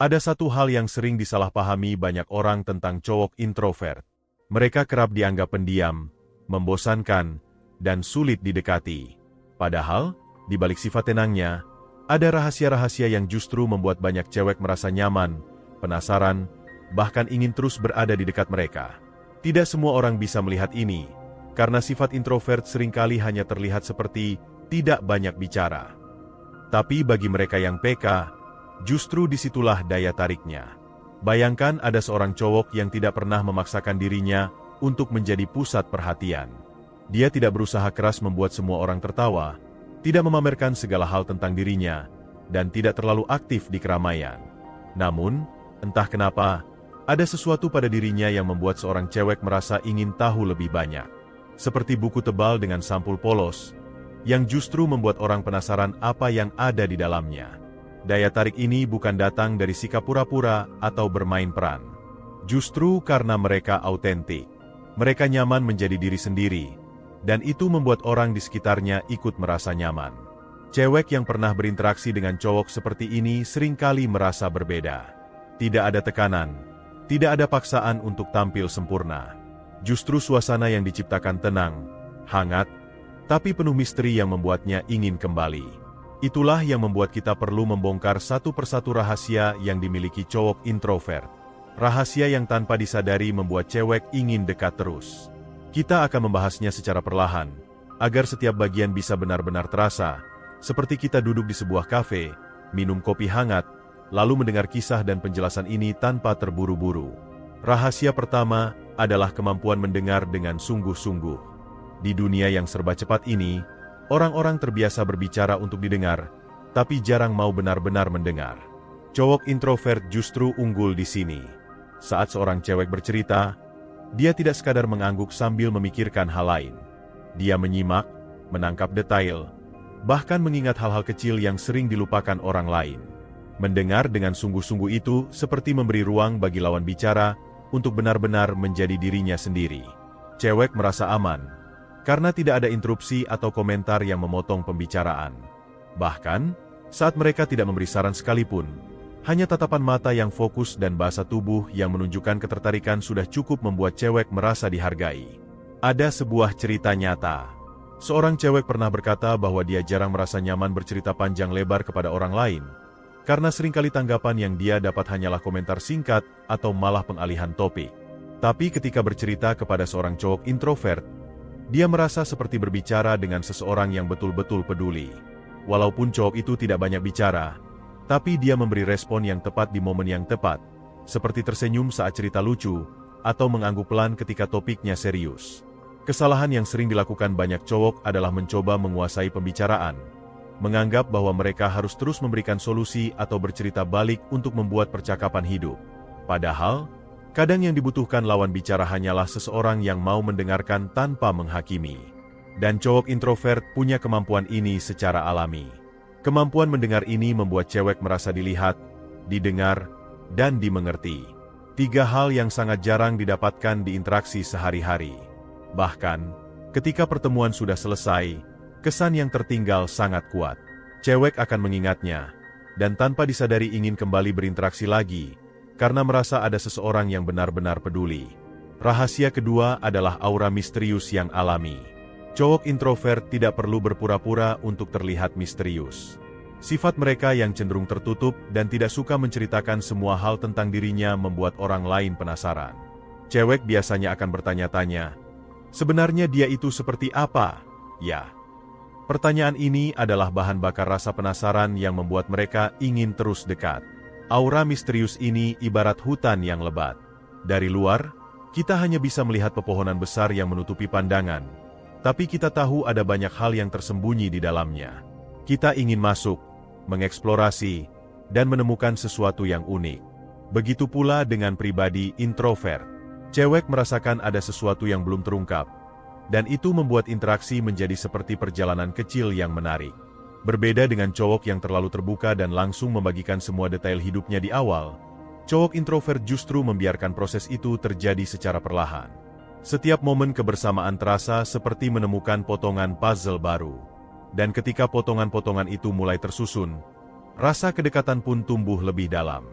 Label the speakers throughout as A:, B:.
A: Ada satu hal yang sering disalahpahami banyak orang tentang cowok introvert. Mereka kerap dianggap pendiam, membosankan, dan sulit didekati. Padahal, di balik sifat tenangnya, ada rahasia-rahasia yang justru membuat banyak cewek merasa nyaman, penasaran, bahkan ingin terus berada di dekat mereka. Tidak semua orang bisa melihat ini, karena sifat introvert seringkali hanya terlihat seperti tidak banyak bicara. Tapi bagi mereka yang peka, justru disitulah daya tariknya. Bayangkan ada seorang cowok yang tidak pernah memaksakan dirinya untuk menjadi pusat perhatian. Dia tidak berusaha keras membuat semua orang tertawa, tidak memamerkan segala hal tentang dirinya, dan tidak terlalu aktif di keramaian. Namun, entah kenapa, ada sesuatu pada dirinya yang membuat seorang cewek merasa ingin tahu lebih banyak. Seperti buku tebal dengan sampul polos, yang justru membuat orang penasaran apa yang ada di dalamnya. Daya tarik ini bukan datang dari sikap pura-pura atau bermain peran. Justru karena mereka autentik. Mereka nyaman menjadi diri sendiri, dan itu membuat orang di sekitarnya ikut merasa nyaman. Cewek yang pernah berinteraksi dengan cowok seperti ini seringkali merasa berbeda. Tidak ada tekanan, tidak ada paksaan untuk tampil sempurna. Justru suasana yang diciptakan tenang, hangat, tapi penuh misteri yang membuatnya ingin kembali. Itulah yang membuat kita perlu membongkar satu persatu rahasia yang dimiliki cowok introvert. Rahasia yang tanpa disadari membuat cewek ingin dekat terus. Kita akan membahasnya secara perlahan, agar setiap bagian bisa benar-benar terasa, seperti kita duduk di sebuah kafe, minum kopi hangat, lalu mendengar kisah dan penjelasan ini tanpa terburu-buru. Rahasia pertama adalah kemampuan mendengar dengan sungguh-sungguh. Di dunia yang serba cepat ini, orang-orang terbiasa berbicara untuk didengar, tapi jarang mau benar-benar mendengar. Cowok introvert justru unggul di sini. Saat seorang cewek bercerita, dia tidak sekadar mengangguk sambil memikirkan hal lain. Dia menyimak, menangkap detail, bahkan mengingat hal-hal kecil yang sering dilupakan orang lain. Mendengar dengan sungguh-sungguh itu seperti memberi ruang bagi lawan bicara untuk benar-benar menjadi dirinya sendiri. Cewek merasa aman, karena tidak ada interupsi atau komentar yang memotong pembicaraan. Bahkan, saat mereka tidak memberi saran sekalipun, hanya tatapan mata yang fokus dan bahasa tubuh yang menunjukkan ketertarikan sudah cukup membuat cewek merasa dihargai. Ada sebuah cerita nyata. Seorang cewek pernah berkata bahwa dia jarang merasa nyaman bercerita panjang lebar kepada orang lain, karena seringkali tanggapan yang dia dapat hanyalah komentar singkat atau malah pengalihan topik. Tapi ketika bercerita kepada seorang cowok introvert, dia merasa seperti berbicara dengan seseorang yang betul-betul peduli. Walaupun cowok itu tidak banyak bicara, tapi dia memberi respon yang tepat di momen yang tepat, seperti tersenyum saat cerita lucu, atau mengangguk pelan ketika topiknya serius. Kesalahan yang sering dilakukan banyak cowok adalah mencoba menguasai pembicaraan, menganggap bahwa mereka harus terus memberikan solusi atau bercerita balik untuk membuat percakapan hidup. Padahal, kadang yang dibutuhkan lawan bicara hanyalah seseorang yang mau mendengarkan tanpa menghakimi. Dan cowok introvert punya kemampuan ini secara alami. Kemampuan mendengar ini membuat cewek merasa dilihat, didengar, dan dimengerti. 3 hal yang sangat jarang didapatkan di interaksi sehari-hari. Bahkan, ketika pertemuan sudah selesai, kesan yang tertinggal sangat kuat. Cewek akan mengingatnya, dan tanpa disadari ingin kembali berinteraksi lagi, karena merasa ada seseorang yang benar-benar peduli. Rahasia kedua adalah aura misterius yang alami. Cowok introvert tidak perlu berpura-pura untuk terlihat misterius. Sifat mereka yang cenderung tertutup dan tidak suka menceritakan semua hal tentang dirinya membuat orang lain penasaran. Cewek biasanya akan bertanya-tanya, sebenarnya dia itu seperti apa? Ya. Pertanyaan ini adalah bahan bakar rasa penasaran yang membuat mereka ingin terus dekat. Aura misterius ini ibarat hutan yang lebat. Dari luar, kita hanya bisa melihat pepohonan besar yang menutupi pandangan. Tapi kita tahu ada banyak hal yang tersembunyi di dalamnya. Kita ingin masuk, mengeksplorasi, dan menemukan sesuatu yang unik. Begitu pula dengan pribadi introvert. Cewek merasakan ada sesuatu yang belum terungkap, dan itu membuat interaksi menjadi seperti perjalanan kecil yang menarik. Berbeda dengan cowok yang terlalu terbuka dan langsung membagikan semua detail hidupnya di awal, cowok introvert justru membiarkan proses itu terjadi secara perlahan. Setiap momen kebersamaan terasa seperti menemukan potongan puzzle baru. Dan ketika potongan-potongan itu mulai tersusun, rasa kedekatan pun tumbuh lebih dalam.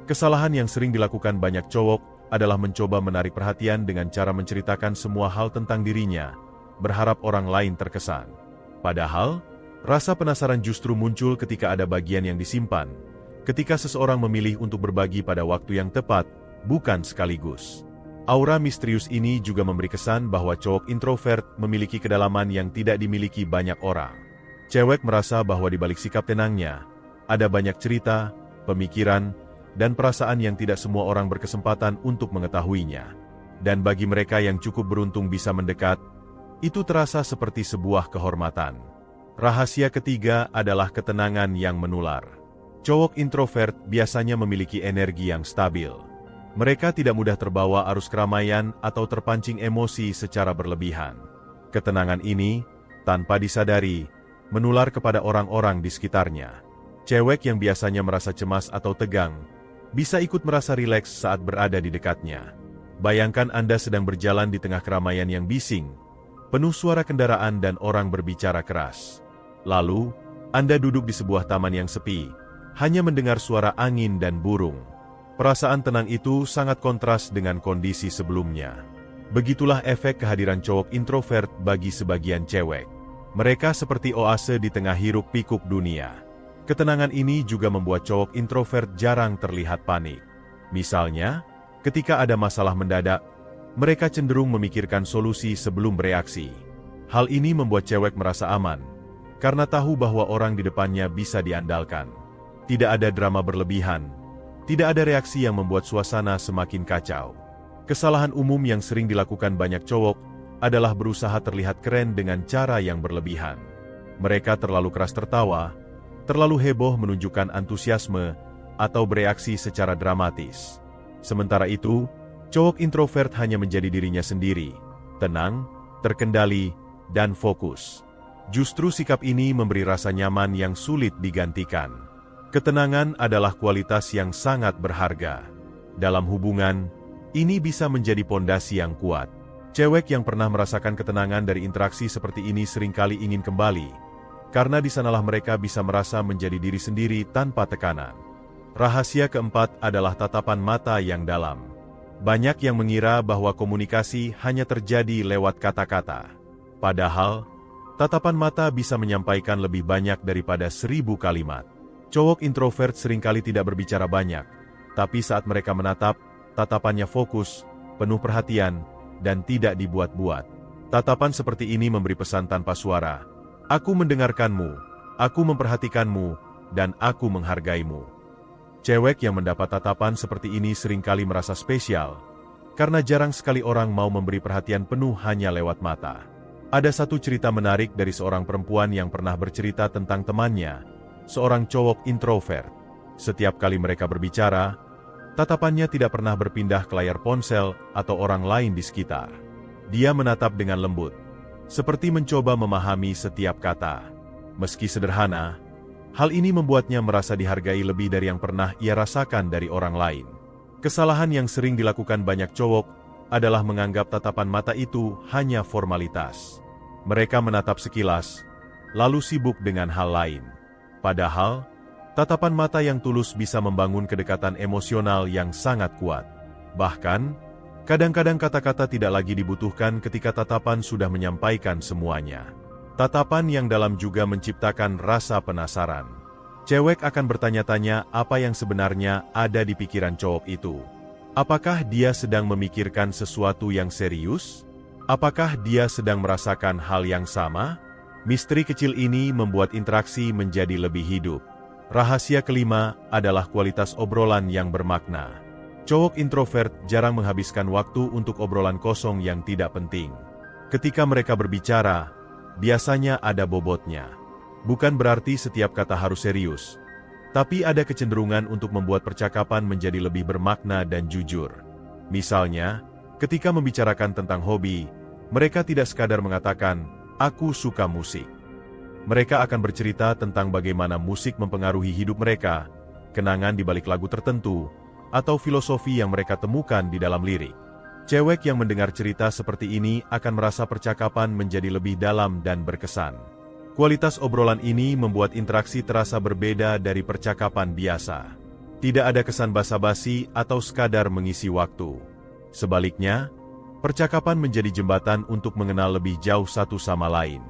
A: Kesalahan yang sering dilakukan banyak cowok adalah mencoba menarik perhatian dengan cara menceritakan semua hal tentang dirinya, berharap orang lain terkesan. Padahal, rasa penasaran justru muncul ketika ada bagian yang disimpan, ketika seseorang memilih untuk berbagi pada waktu yang tepat, bukan sekaligus. Aura misterius ini juga memberi kesan bahwa cowok introvert memiliki kedalaman yang tidak dimiliki banyak orang. Cewek merasa bahwa di balik sikap tenangnya, ada banyak cerita, pemikiran, dan perasaan yang tidak semua orang berkesempatan untuk mengetahuinya. Dan bagi mereka yang cukup beruntung bisa mendekat, itu terasa seperti sebuah kehormatan. Rahasia ketiga adalah ketenangan yang menular. Cowok introvert biasanya memiliki energi yang stabil. Mereka tidak mudah terbawa arus keramaian atau terpancing emosi secara berlebihan. Ketenangan ini, tanpa disadari, menular kepada orang-orang di sekitarnya. Cewek yang biasanya merasa cemas atau tegang, bisa ikut merasa rileks saat berada di dekatnya. Bayangkan Anda sedang berjalan di tengah keramaian yang bising, penuh suara kendaraan dan orang berbicara keras. Lalu, Anda duduk di sebuah taman yang sepi, hanya mendengar suara angin dan burung. Perasaan tenang itu sangat kontras dengan kondisi sebelumnya. Begitulah efek kehadiran cowok introvert bagi sebagian cewek. Mereka seperti oase di tengah hiruk-pikuk dunia. Ketenangan ini juga membuat cowok introvert jarang terlihat panik. Misalnya, ketika ada masalah mendadak, mereka cenderung memikirkan solusi sebelum bereaksi. Hal ini membuat cewek merasa aman, karena tahu bahwa orang di depannya bisa diandalkan. Tidak ada drama berlebihan, tidak ada reaksi yang membuat suasana semakin kacau. Kesalahan umum yang sering dilakukan banyak cowok adalah berusaha terlihat keren dengan cara yang berlebihan. Mereka terlalu keras tertawa, terlalu heboh menunjukkan antusiasme, atau bereaksi secara dramatis. Sementara itu, cowok introvert hanya menjadi dirinya sendiri, tenang, terkendali, dan fokus. Justru sikap ini memberi rasa nyaman yang sulit digantikan. Ketenangan adalah kualitas yang sangat berharga. Dalam hubungan, ini bisa menjadi pondasi yang kuat. Cewek yang pernah merasakan ketenangan dari interaksi seperti ini seringkali ingin kembali, karena di sanalah mereka bisa merasa menjadi diri sendiri tanpa tekanan. Rahasia keempat adalah tatapan mata yang dalam. Banyak yang mengira bahwa komunikasi hanya terjadi lewat kata-kata. Padahal, tatapan mata bisa menyampaikan lebih banyak daripada 1000 kalimat. Cowok introvert seringkali tidak berbicara banyak, tapi saat mereka menatap, tatapannya fokus, penuh perhatian, dan tidak dibuat-buat. Tatapan seperti ini memberi pesan tanpa suara. Aku mendengarkanmu, aku memperhatikanmu, dan aku menghargaimu. Cewek yang mendapat tatapan seperti ini seringkali merasa spesial, karena jarang sekali orang mau memberi perhatian penuh hanya lewat mata. Ada satu cerita menarik dari seorang perempuan yang pernah bercerita tentang temannya, seorang cowok introvert. Setiap kali mereka berbicara, tatapannya tidak pernah berpindah ke layar ponsel atau orang lain di sekitar. Dia menatap dengan lembut, seperti mencoba memahami setiap kata. Meski sederhana, hal ini membuatnya merasa dihargai lebih dari yang pernah ia rasakan dari orang lain. Kesalahan yang sering dilakukan banyak cowok adalah menganggap tatapan mata itu hanya formalitas. Mereka menatap sekilas, lalu sibuk dengan hal lain. Padahal, tatapan mata yang tulus bisa membangun kedekatan emosional yang sangat kuat. Bahkan, kadang-kadang kata-kata tidak lagi dibutuhkan ketika tatapan sudah menyampaikan semuanya. Tatapan yang dalam juga menciptakan rasa penasaran. Cewek akan bertanya-tanya apa yang sebenarnya ada di pikiran cowok itu. Apakah dia sedang memikirkan sesuatu yang serius? Apakah dia sedang merasakan hal yang sama? Misteri kecil ini membuat interaksi menjadi lebih hidup. Rahasia kelima adalah kualitas obrolan yang bermakna. Cowok introvert jarang menghabiskan waktu untuk obrolan kosong yang tidak penting. Ketika mereka berbicara, biasanya ada bobotnya. Bukan berarti setiap kata harus serius, tapi ada kecenderungan untuk membuat percakapan menjadi lebih bermakna dan jujur. Misalnya, ketika membicarakan tentang hobi, mereka tidak sekadar mengatakan, "Aku suka musik." Mereka akan bercerita tentang bagaimana musik mempengaruhi hidup mereka, kenangan di balik lagu tertentu, atau filosofi yang mereka temukan di dalam lirik. Cewek yang mendengar cerita seperti ini akan merasa percakapan menjadi lebih dalam dan berkesan. Kualitas obrolan ini membuat interaksi terasa berbeda dari percakapan biasa. Tidak ada kesan basa-basi atau sekadar mengisi waktu. Sebaliknya, percakapan menjadi jembatan untuk mengenal lebih jauh satu sama lain.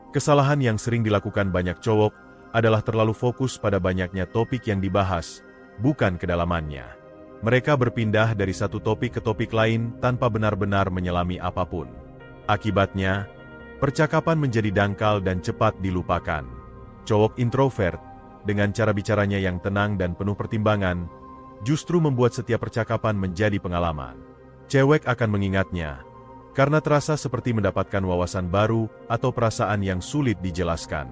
A: Kesalahan yang sering dilakukan banyak cowok adalah terlalu fokus pada banyaknya topik yang dibahas, bukan kedalamannya. Mereka berpindah dari satu topik ke topik lain tanpa benar-benar menyelami apapun. Akibatnya, percakapan menjadi dangkal dan cepat dilupakan. Cowok introvert, dengan cara bicaranya yang tenang dan penuh pertimbangan, justru membuat setiap percakapan menjadi pengalaman. Cewek akan mengingatnya, karena terasa seperti mendapatkan wawasan baru atau perasaan yang sulit dijelaskan.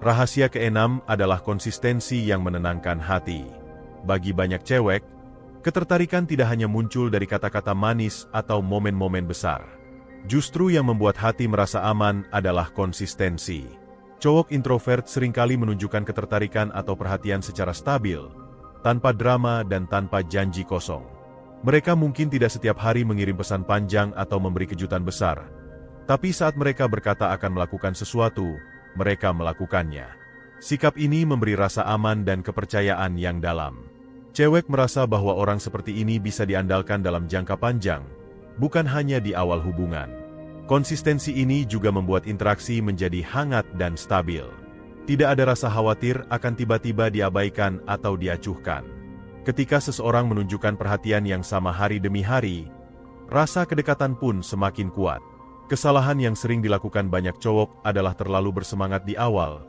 A: Rahasia keenam adalah konsistensi yang menenangkan hati. Bagi banyak cewek, ketertarikan tidak hanya muncul dari kata-kata manis atau momen-momen besar. Justru yang membuat hati merasa aman adalah konsistensi. Cowok introvert seringkali menunjukkan ketertarikan atau perhatian secara stabil, tanpa drama dan tanpa janji kosong. Mereka mungkin tidak setiap hari mengirim pesan panjang atau memberi kejutan besar, tapi saat mereka berkata akan melakukan sesuatu, mereka melakukannya. Sikap ini memberi rasa aman dan kepercayaan yang dalam. Cewek merasa bahwa orang seperti ini bisa diandalkan dalam jangka panjang, bukan hanya di awal hubungan. Konsistensi ini juga membuat interaksi menjadi hangat dan stabil. Tidak ada rasa khawatir akan tiba-tiba diabaikan atau diacuhkan. Ketika seseorang menunjukkan perhatian yang sama hari demi hari, rasa kedekatan pun semakin kuat. Kesalahan yang sering dilakukan banyak cowok adalah terlalu bersemangat di awal,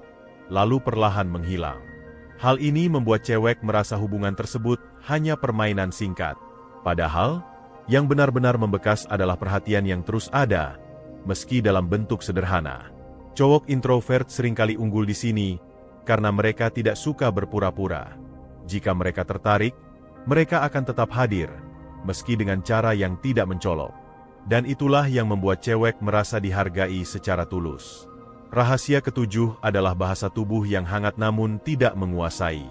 A: lalu perlahan menghilang. Hal ini membuat cewek merasa hubungan tersebut hanya permainan singkat. Padahal, yang benar-benar membekas adalah perhatian yang terus ada, meski dalam bentuk sederhana. Cowok introvert seringkali unggul di sini, karena mereka tidak suka berpura-pura. Jika mereka tertarik, mereka akan tetap hadir, meski dengan cara yang tidak mencolok. Dan itulah yang membuat cewek merasa dihargai secara tulus. Rahasia ketujuh adalah bahasa tubuh yang hangat namun tidak menguasai.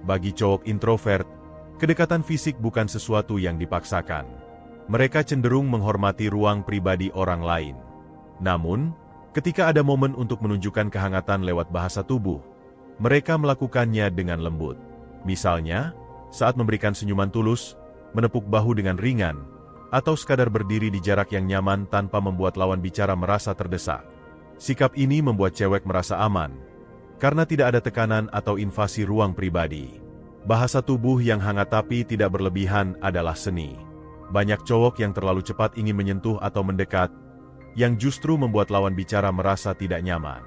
A: Bagi cowok introvert, kedekatan fisik bukan sesuatu yang dipaksakan. Mereka cenderung menghormati ruang pribadi orang lain. Namun, ketika ada momen untuk menunjukkan kehangatan lewat bahasa tubuh, mereka melakukannya dengan lembut. Misalnya, saat memberikan senyuman tulus, menepuk bahu dengan ringan, atau sekadar berdiri di jarak yang nyaman tanpa membuat lawan bicara merasa terdesak. Sikap ini membuat cewek merasa aman, karena tidak ada tekanan atau invasi ruang pribadi. Bahasa tubuh yang hangat tapi tidak berlebihan adalah seni. Banyak cowok yang terlalu cepat ingin menyentuh atau mendekat, yang justru membuat lawan bicara merasa tidak nyaman.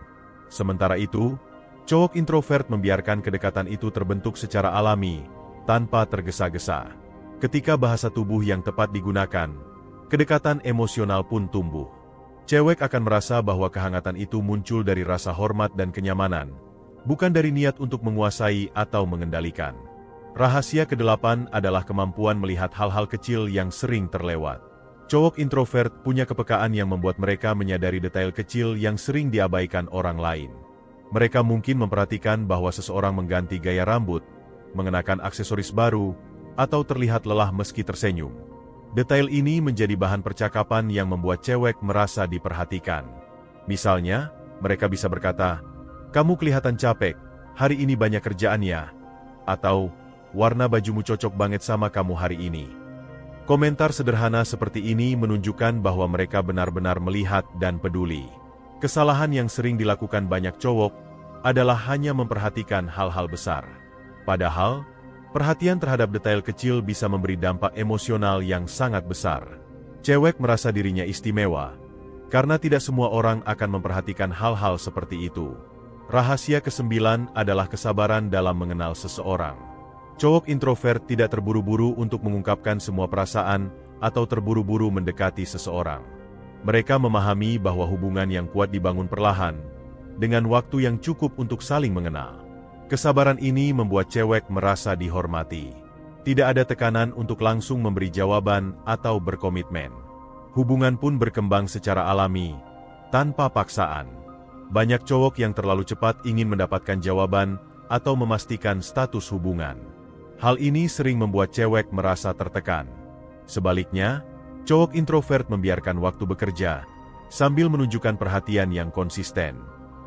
A: Sementara itu, cowok introvert membiarkan kedekatan itu terbentuk secara alami, tanpa tergesa-gesa. Ketika bahasa tubuh yang tepat digunakan, kedekatan emosional pun tumbuh. Cewek akan merasa bahwa kehangatan itu muncul dari rasa hormat dan kenyamanan, bukan dari niat untuk menguasai atau mengendalikan. Rahasia kedelapan adalah kemampuan melihat hal-hal kecil yang sering terlewat. Cowok introvert punya kepekaan yang membuat mereka menyadari detail kecil yang sering diabaikan orang lain. Mereka mungkin memperhatikan bahwa seseorang mengganti gaya rambut, mengenakan aksesoris baru, atau terlihat lelah meski tersenyum. Detail ini menjadi bahan percakapan yang membuat cewek merasa diperhatikan. Misalnya, mereka bisa berkata, "Kamu kelihatan capek, hari ini banyak kerjaan ya?" Atau, "Warna bajumu cocok banget sama kamu hari ini." Komentar sederhana seperti ini menunjukkan bahwa mereka benar-benar melihat dan peduli. Kesalahan yang sering dilakukan banyak cowok adalah hanya memperhatikan hal-hal besar. Padahal, perhatian terhadap detail kecil bisa memberi dampak emosional yang sangat besar. Cewek merasa dirinya istimewa, karena tidak semua orang akan memperhatikan hal-hal seperti itu. Rahasia kesembilan adalah kesabaran dalam mengenal seseorang. Cowok introvert tidak terburu-buru untuk mengungkapkan semua perasaan atau terburu-buru mendekati seseorang. Mereka memahami bahwa hubungan yang kuat dibangun perlahan, dengan waktu yang cukup untuk saling mengenal. Kesabaran ini membuat cewek merasa dihormati. Tidak ada tekanan untuk langsung memberi jawaban atau berkomitmen. Hubungan pun berkembang secara alami, tanpa paksaan. Banyak cowok yang terlalu cepat ingin mendapatkan jawaban atau memastikan status hubungan. Hal ini sering membuat cewek merasa tertekan. Sebaliknya, cowok introvert membiarkan waktu bekerja, sambil menunjukkan perhatian yang konsisten.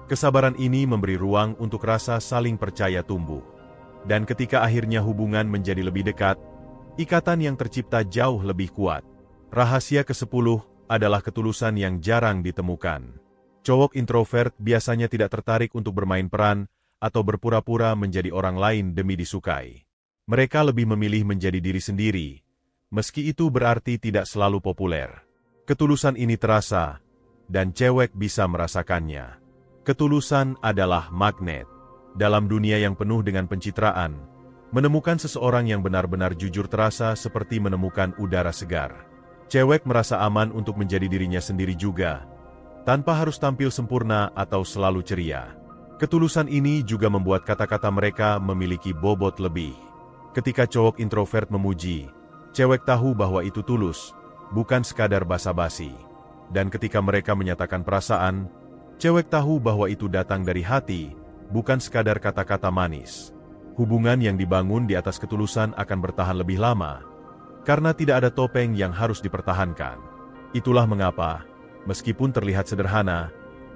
A: Kesabaran ini memberi ruang untuk rasa saling percaya tumbuh. Dan ketika akhirnya hubungan menjadi lebih dekat, ikatan yang tercipta jauh lebih kuat. Rahasia ke-10 adalah ketulusan yang jarang ditemukan. Cowok introvert biasanya tidak tertarik untuk bermain peran atau berpura-pura menjadi orang lain demi disukai. Mereka lebih memilih menjadi diri sendiri, meski itu berarti tidak selalu populer. Ketulusan ini terasa, dan cewek bisa merasakannya. Ketulusan adalah magnet. Dalam dunia yang penuh dengan pencitraan, menemukan seseorang yang benar-benar jujur terasa seperti menemukan udara segar. Cewek merasa aman untuk menjadi dirinya sendiri juga, tanpa harus tampil sempurna atau selalu ceria. Ketulusan ini juga membuat kata-kata mereka memiliki bobot lebih. Ketika cowok introvert memuji, cewek tahu bahwa itu tulus, bukan sekadar basa-basi. Dan ketika mereka menyatakan perasaan, cewek tahu bahwa itu datang dari hati, bukan sekadar kata-kata manis. Hubungan yang dibangun di atas ketulusan akan bertahan lebih lama, karena tidak ada topeng yang harus dipertahankan. Itulah mengapa, meskipun terlihat sederhana,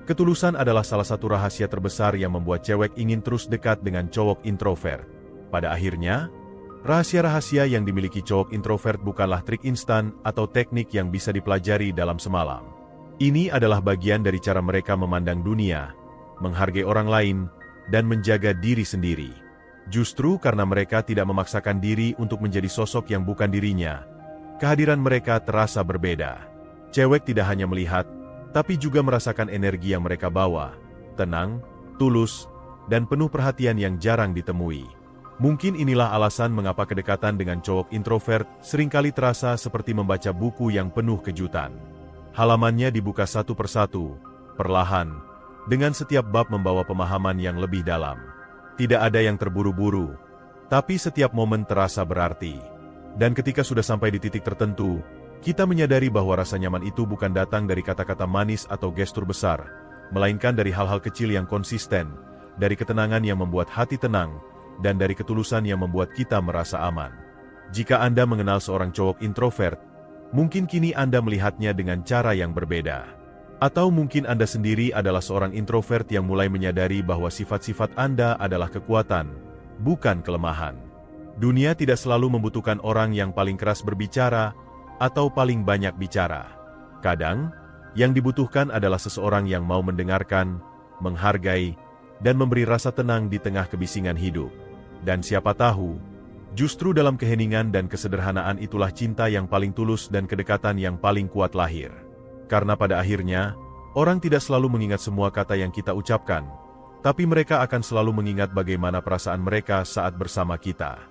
A: ketulusan adalah salah satu rahasia terbesar yang membuat cewek ingin terus dekat dengan cowok introvert. Pada akhirnya, rahasia-rahasia yang dimiliki cowok introvert bukanlah trik instan atau teknik yang bisa dipelajari dalam semalam. Ini adalah bagian dari cara mereka memandang dunia, menghargai orang lain, dan menjaga diri sendiri. Justru karena mereka tidak memaksakan diri untuk menjadi sosok yang bukan dirinya, kehadiran mereka terasa berbeda. Cewek tidak hanya melihat, tapi juga merasakan energi yang mereka bawa, tenang, tulus, dan penuh perhatian yang jarang ditemui. Mungkin inilah alasan mengapa kedekatan dengan cowok introvert seringkali terasa seperti membaca buku yang penuh kejutan. Halamannya dibuka satu persatu, perlahan, dengan setiap bab membawa pemahaman yang lebih dalam. Tidak ada yang terburu-buru, tapi setiap momen terasa berarti. Dan ketika sudah sampai di titik tertentu, kita menyadari bahwa rasa nyaman itu bukan datang dari kata-kata manis atau gestur besar, melainkan dari hal-hal kecil yang konsisten, dari ketenangan yang membuat hati tenang, dan dari ketulusan yang membuat kita merasa aman. Jika Anda mengenal seorang cowok introvert, mungkin kini Anda melihatnya dengan cara yang berbeda. Atau mungkin Anda sendiri adalah seorang introvert yang mulai menyadari bahwa sifat-sifat Anda adalah kekuatan, bukan kelemahan. Dunia tidak selalu membutuhkan orang yang paling keras berbicara atau paling banyak bicara. Kadang, yang dibutuhkan adalah seseorang yang mau mendengarkan, menghargai, dan memberi rasa tenang di tengah kebisingan hidup. Dan siapa tahu, justru dalam keheningan dan kesederhanaan itulah cinta yang paling tulus dan kedekatan yang paling kuat lahir. Karena pada akhirnya, orang tidak selalu mengingat semua kata yang kita ucapkan, tapi mereka akan selalu mengingat bagaimana perasaan mereka saat bersama kita.